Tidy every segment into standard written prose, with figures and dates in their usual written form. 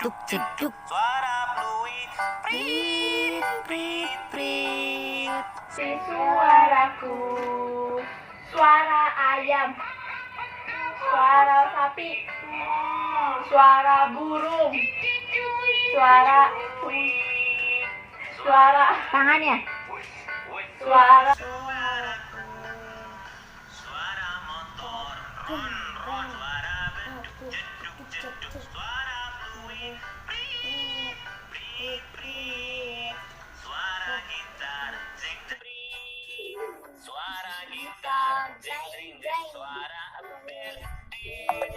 jeduk jeduk. Suara fluid, prit prit prit. Suaraku, suara ayam, suara sapi, suara burung, suara Tangannya. suara Suara motor, ron ron. Suara beduk, jeduk jeduk. Suara fluid, prit prit prit. Suara gitar, jeng jeng. Suara gitar, jeng jeng jeng. Suara bel, dit.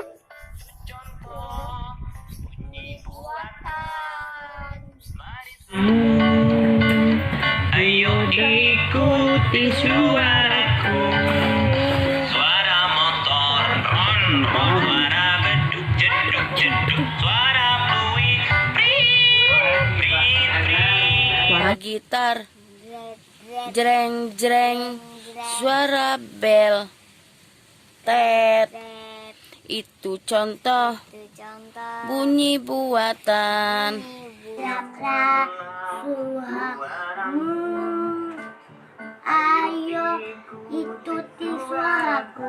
Contoh bunyi buatan. Mari ayo ikuti suaraku. Suara motor, ron ron. Suara beduk, jeduk jeduk. Suara fluid, prit prit prit. Suara gitar. Jreng jreng. Suara bel. Tet. Itu contoh bunyi buatan. Ayo ikuti suaraku.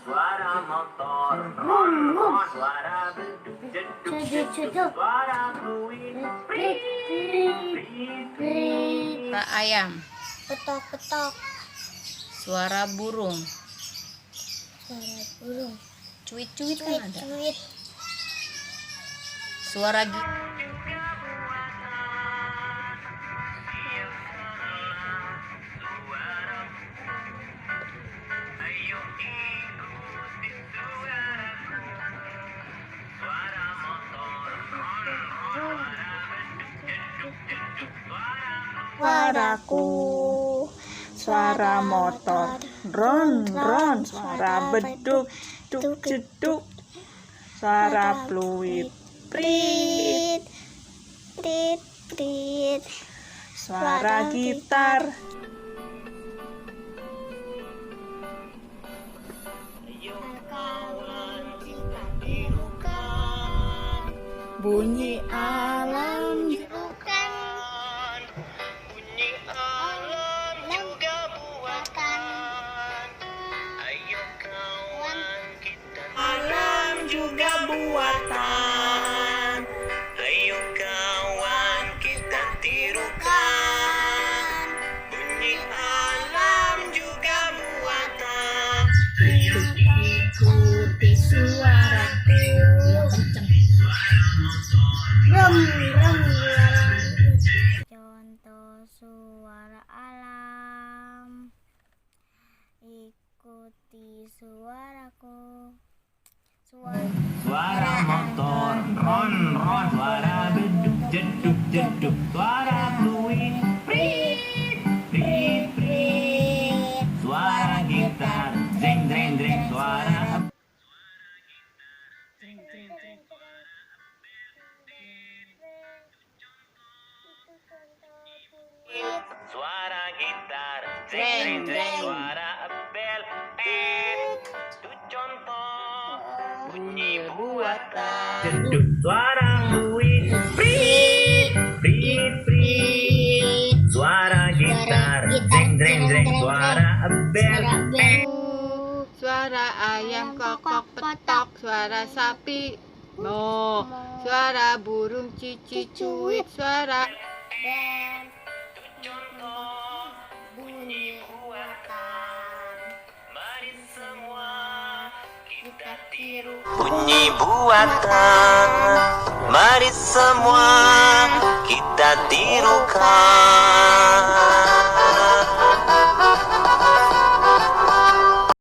Suara motor, ron ron. Suara beduk, jeduk jeduk. Suara fluid, prit prit prit. Suara ayam. Petok petok. Suara burung. Suara burung. Cuit cuit kan ada. Cuit. Suara gitar. Ayo ikuti suaraku. Suara motor, ron ron. Suara beduk, jeduk jeduk. Suara Suaraku, Suara motor, ron ron. Suara beduk, duk jeduk. Suara fluid, prit. prit prit. Suara gitar, bunyi alam. Bukan bunyi alam juga buatan. Ayo kawan kita Alam juga buatan. Ayo kawan kita tirukan. Bunyi alam juga buatan. Ikuti suaraku. Contoh suara alam. Ikuti suaraku. Suara motor, ron ron. Suara beduk, jeduk jeduk. Suara fluid, prit prit prit. Suara gitar, jeng jeng jeng. Suara suara gitar, jeng jeng. Suara bel, tet. Itu contoh bunyi buatan. Jeduk. Suara fluid, prit prit prit. Suara gitar, jeng jeng jeng. Suara bel, tet. Suara ayam kokok petok. Suara sapi mo. Suara burung cici cuit. Suara Dan Contoh bunyi buatan. Mari semua kita tiru bunyi buatan. Mari semua kita tirukan.